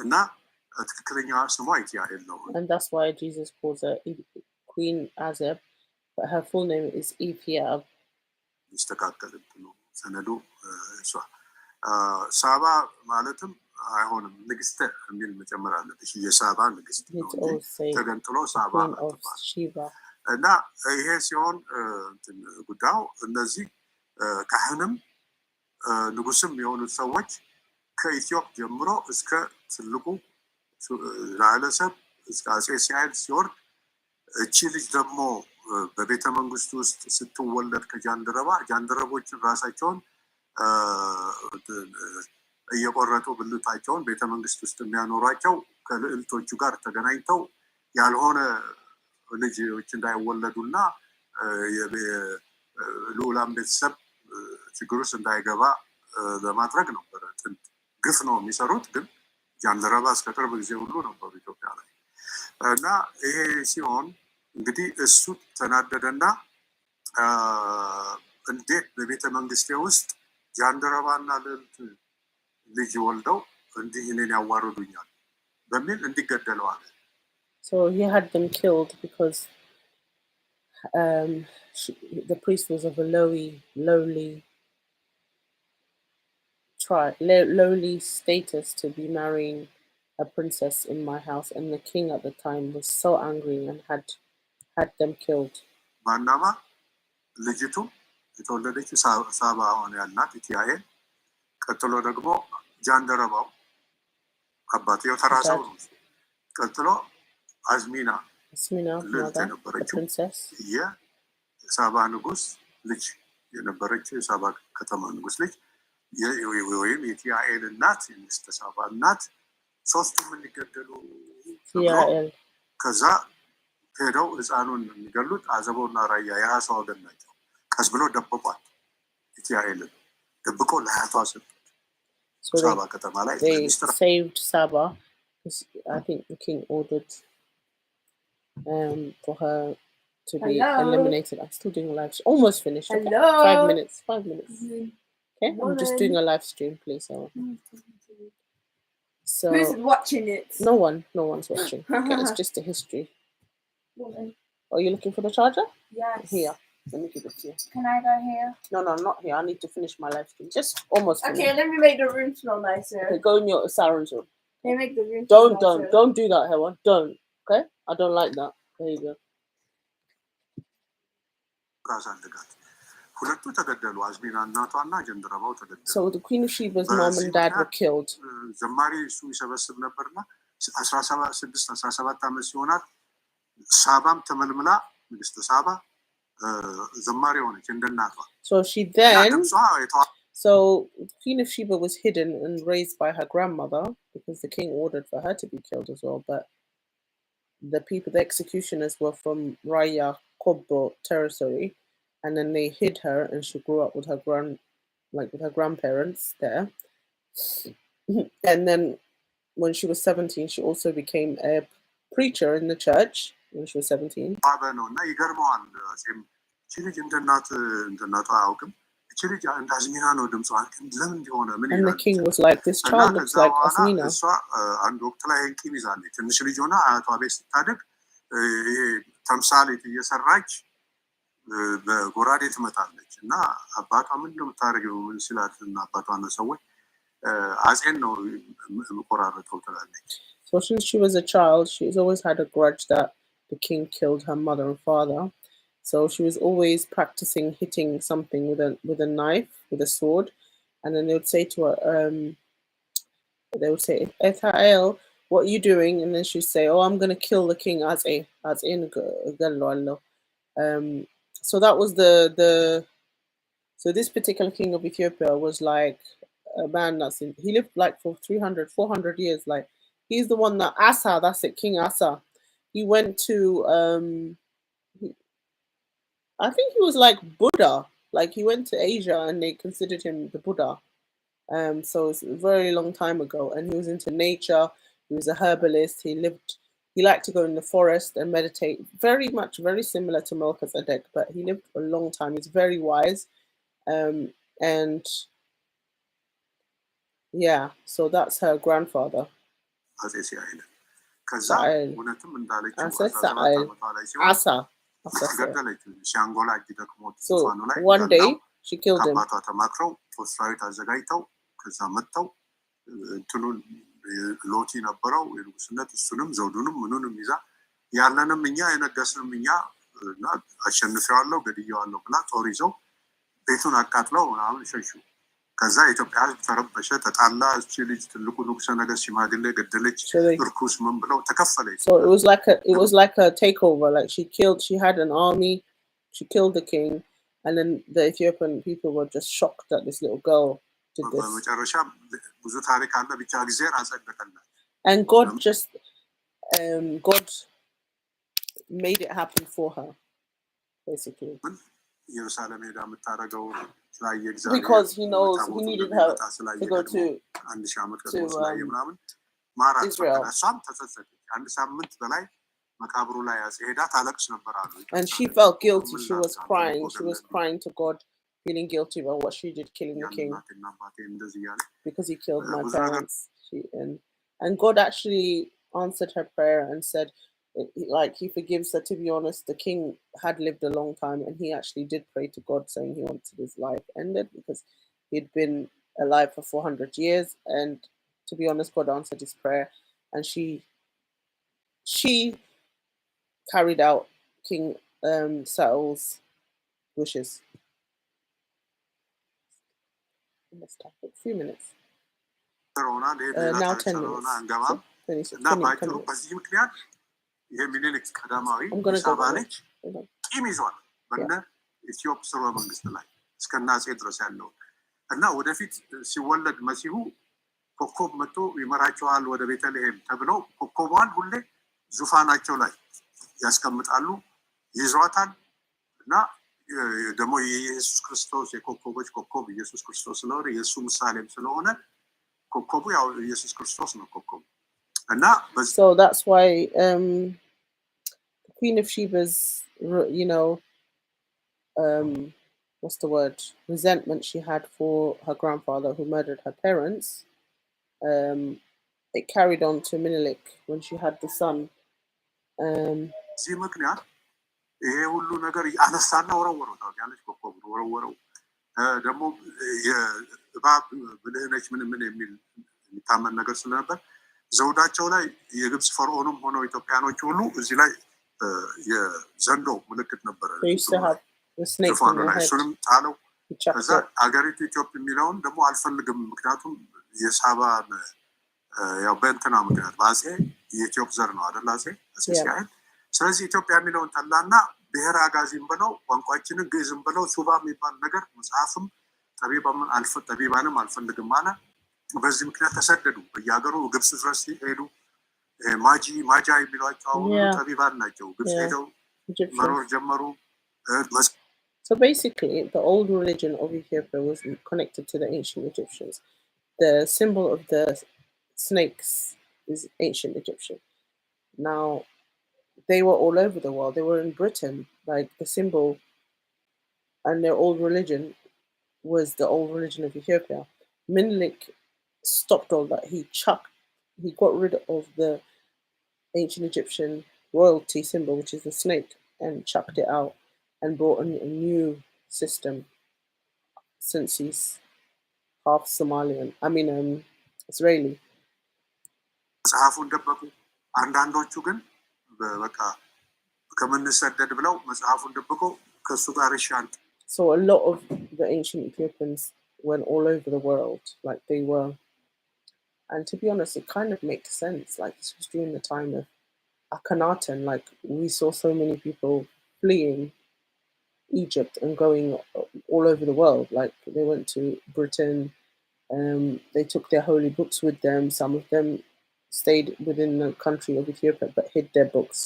እና ትክክለኛዋ ስሟ ኢቲያኤል ነው. And that's why Jesus calls her Queen Azeb, but her full name is Ethiopian. ይስተካከል ነው ሰነዱ እሷ ሳባ ማለትም አይሆንም ንግስት የሚል መጨመር አለበት. የሳባ ንግስት ነው ተገንጥሎ ሳባ እና ይሄ ሲሆን ጉዳዩ እነዚህ ካህንም ንጉስም የሆኑት ሰዎች ከኢትዮጵያ ጀምሮ እስከ ትልቁ ለዓለሰብ እስከ አጼ ሲያይል ሲወርድ እቺ ልጅ ደግሞ በቤተ መንግስት ውስጥ ስትወለድ ጃንደረቦች ራሳቸውን እየቆረጡ ብልታቸውን ቤተ መንግስት ውስጥ የሚያኖራቸው ከልዕልቶቹ ጋር ተገናኝተው ያልሆነ ልጆች እንዳይወለዱና የልዑላን ቤተሰብ ችግር ውስጥ እንዳይገባ ለማድረግ ነበር። ግፍ ነው የሚሰሩት፣ ግን ጃንደረባ እስከ ቅርብ ጊዜ ሁሉ ነበሩ ኢትዮጵያ ላይ እና ይሄ ሲሆን እንግዲህ እሱ ተናደደና እንዴት በቤተ መንግስቴ ውስጥ ጃንደረባና ልዕልት ልጅ ወልደው እንዲህ እኔን ያዋርዱኛል በሚል እንዲገደለው አለ። So he had them killed because the priest was of a lowly status to be marrying a princess in my house, and the king at the time was so angry and had them killed. Manama ልጅቱ የተወለደች ሳባ ሆነ ያላት ኢትዮጵያ ቀጥሎ ደግሞ ጃንደረባው አባቴው ተራሰው ቀጥሎ አዝሚና የነበረችው የሳባ ንጉስ ልጅ የነበረችው የሳባ ከተማ ንጉስ ልጅ ወይም የቲያኤል እናት የሚስት ሳባ እናት ሶስቱም እንዲገደሉ ከዛ ሄደው ህፃኑን የሚገሉት አዘቦና ራያ የራሷ ወገን ናቸው። ቀስ ብሎ ደብቋት ኢትዮጵያን ደብቆ ለአያቷ ሰጡት። ሳባ ከተማ ላይ saved Saba because I think the king ordered for her to be eliminated. I'm still doing a live stream. Almost finished. Okay? 5 minutes. 5 minutes. Okay, I'm just doing a live stream, please. So who's watching it? No one's watching. Okay, it's just a history. Are you looking for the charger? Yes. Here. Let me give it to you. Can I go here? No, not here. I need to finish my live stream. Just almost finished. Okay, let me make the room smell nicer. Okay, go in your Saren's room. Let me make the room smell nicer. Don't do that, Hewan. Don't. Okay? I don't like that. There you go. So the Queen of Sheba's mom and dad were killed. So she then, so Queen of Sheba was hidden and raised by her grandmother because the king ordered for her to be killed as well. But the executioners were from Raya Kobo territory, and then they hid her, and she grew up with her grandparents there. And then when she was 17, she also became a preacher in the church when she was 17. And the king was like, this child looks like Asmina. So since she was a child, she's always had a grudge that the king killed her mother and father. So she was always practicing hitting something with a knife, with a sword, and then they would say to her, Ethael, what are you doing? And then she'd say, oh, I'm going to kill the king as in Gallo. So that was so this particular king of Ethiopia was like a man he lived like for 300, 400 years. Like he's the one that Asa, that's it, King Asa. He went to, I think he was like Buddha. Like he went to Asia and they considered him the Buddha. So it's a very long time ago. And he was into nature. He was a herbalist. He liked to go in the forest and meditate. Very similar to Melchizedek, but he lived a long time. He's very wise. And yeah, so that's her grandfather. Asa. So one day she killed him. ሎቲ ነበረው የንጉስነት እሱንም ዘውዱንም ምኑንም ይዛ ያለንም እኛ የነገስንም እኛ አሸንፈዋለሁ ገድየዋለሁ ብላ ጦር ይዘው ቤቱን አቃጥለው ምናምን ሸሹ ከዛ ኢትዮጵያ ህዝብ ተረበሸ ተጣላ እቺ ልጅ ትልቁ ንጉሰ ነገስት ሽማግሌ ገደለች እርኩስ ምን ብለው ተከፈለ So it was like a takeover, like she had an army, she killed the king, and then the Ethiopian people were just shocked that this little girl did this. በመጨረሻ ብዙ ታሪክ አለ ብቻ እግዚአብሔር አጸደቀላት. And God made it happen for her, basically. ኢየሩሳሌም ሄዳ የምታረገው because he knows he needed her to go to Israel. And she felt guilty. She was crying to God, feeling guilty about what she did, killing the king because he killed my parents. And God actually answered her prayer and said, like, he forgives her. To be honest, the king had lived a long time, and he actually did pray to God, saying he wanted his life ended because he'd been alive for 400 years. And to be honest, God answered his prayer, and she carried out King Saul's wishes. Let's talk a few minutes. Now 10 minutes. 20 minutes. ይሄ ሚኒሊክ ቀዳማዊ ሳባለች ቂም ይዟል በእነ ኢትዮጵያ ስርወ መንግስት ላይ እስከናጼ ድረስ ያለው እና ወደፊት ሲወለድ መሲሁ ኮከብ መጥቶ ይመራቸዋል ወደ ቤተልሔም ተብለው ኮከቧን ሁሌ ዙፋናቸው ላይ ያስቀምጣሉ ይዟታል እና ደግሞ የኢየሱስ ክርስቶስ የኮከቦች ኮከብ ኢየሱስ ክርስቶስ ስለሆነ የሱ ምሳሌም ስለሆነ ኮከቡ ያው ኢየሱስ ክርስቶስ ነው ኮከቡ. So that's why the Queen of Sheba's, what's the word? Resentment she had for her grandfather who murdered her parents. It carried on to Menelik when she had the son. ይሄ ሁሉ ነገር አነሳና ወረወረው ታውቂያለሽ ኮከቡ ወረወረው ደግሞ የእባብ ብልህነች ምን የሚል የሚታመን ነገር ስለነበር ዘውዳቸው ላይ የግብጽ ፈርዖንም ሆነው ኢትዮጵያኖች ሁሉ እዚህ ላይ የዘንዶ ምልክት ነበር እሱንም ጣለው ከዛ አገሪቱ ኢትዮጵያ የሚለውን ደግሞ አልፈልግም ምክንያቱም የሳባን ያው በእንትና ምክንያት ባጼ የኢትዮጵያ ዘር ነው አይደል አጼ ሲያይ ስለዚህ ኢትዮጵያ የሚለውን ጠላና ብሔር አጋዚም ብለው ቋንቋችንን ግዕዝም ብለው ሱባ የሚባል ነገር መጽሐፍም ጠቢባንም አልፈልግም አለ በዚህ ምክንያት ተሰደዱ በያገሩ ግብጽ ድረስ ሄዱ ማጃ የሚሏቸው አሁን ጠቢባን ናቸው ግብጽ ሄደው መኖር ጀመሩ. So basically the old religion of Ethiopia was connected to the ancient Egyptians. The symbol of the snakes is ancient Egyptian. Now they were all over the world. They were in Britain, like the symbol and their old religion was the old religion of Ethiopia. Menelik stopped all that. He got rid of the ancient Egyptian royalty symbol, which is the snake, and chucked it out and brought a new system since he's half Somalian. Israeli. መጽሐፉን ደበቁ አንዳንዶቹ ግን በቃ ከመንሰደድ ብለው መጽሐፉን ደብቆ ከሱ ጋር ይሻል. So a lot of the ancient Ethiopians went all over the world, like they were. And to be honest, it kind of makes sense. Like this was during the time of Akhenaten. Like we saw so many people fleeing Egypt and going all over the world. Like they went to Britain. They took their holy books with them. Some of them stayed within the country of Ethiopia but hid their books.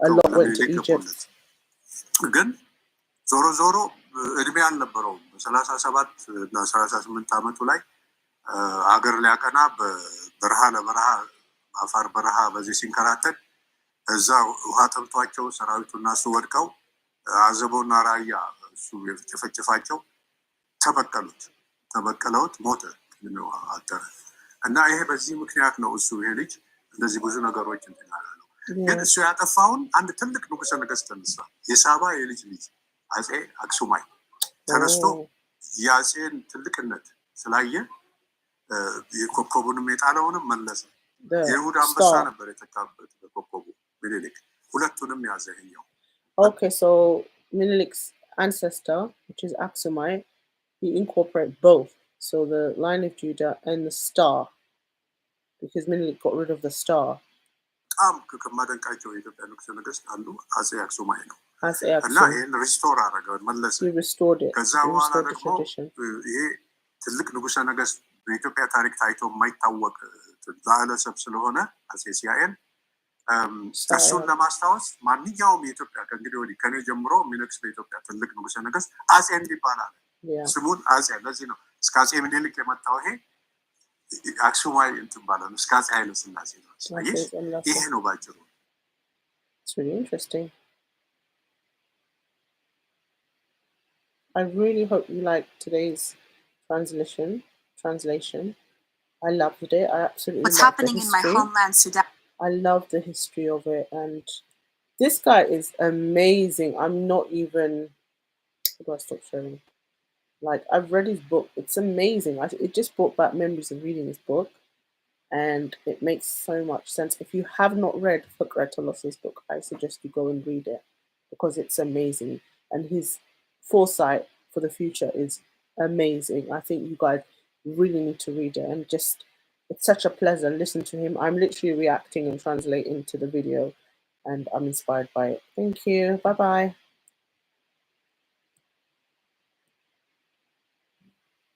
A lot went to Egypt. ግን ዞሮ እድሜ አልነበረውም 37 እና 38 አመቱ ላይ አገር ሊያቀና በበረሃ ለበረሃ አፋር በረሃ በዚህ ሲንከራተት እዛ ውሃ ጠምቷቸው ሰራዊቱና እሱ ወድቀው አዘቦና ራያ እሱ የፈጨፋቸው ተበቀለውት ሞተ ነው አጠረ እና ይሄ በዚህ ምክንያት ነው እሱ ይሄ ልጅ እንደዚህ ብዙ ነገሮች እንተናለው ግን እሱ ያጠፋውን አንድ ትልቅ ንጉሰ ነገስት ተነሳ የሳባ የልጅ አጼ አክሱማይ ተነስቶ ያጼን ትልቅነት ስላየ የኮከቡንም የጣለውንም መለሰ የይሁዳ አንበሳ ነበር የተካበት በኮከቡ ሚኒሊክ ሁለቱንም ያዘኛው. Okay, so Menelik's ancestor, which is Aksumite, he incorporate both. So the line of Judah and the star, because Menelik got rid of the star. ከማደንቃቸው የኢትዮጵያ ንጉሠ ነገሥት አንዱ አጼ አክሱማይ ነው As እና ይህን ሪስቶር አደረገ መለሰ። he restored it. ከዛ He በኋላ restored the ደግሞ tradition. ይሄ ትልቅ ንጉሠ ነገሥት በኢትዮጵያ ታሪክ ታይቶ የማይታወቅ ባለሰብ ስለሆነ አጼ ሲያኤል እሱን ለማስታወስ ማንኛውም የኢትዮጵያ ከእንግዲህ ወዲህ ከኔ ጀምሮ የሚነግስ በኢትዮጵያ ትልቅ ንጉሠ ነገሥት አጼ እንዲባል አለ። ስሙን አጼ ለዚህ ነው እስከ አጼ ምኒልክ የመጣው ይሄ አክሱማዊ እንትን ባለ ነው እስከ አጼ ኃይለ ሥላሴ ነው። ይሄ ነው ባጭሩ። It's really interesting. I really hope you liked today's translation. I loved it. I absolutely What's loved happening the in my history. homeland, Sudan? I love the history of it, and this guy is amazing. I'm not even. How do I stop sharing? Like, I've read his book. It's amazing. It just brought back memories of reading his book, and it makes so much sense. If you have not read Fikre Tollosa's book, I suggest you go and read it because it's amazing, and his foresight for the future is amazing. I think you guys really need to read it, and just it's such a pleasure. Listen to him. I'm literally reacting and translating to the video, and I'm inspired by it. Thank you. Bye bye.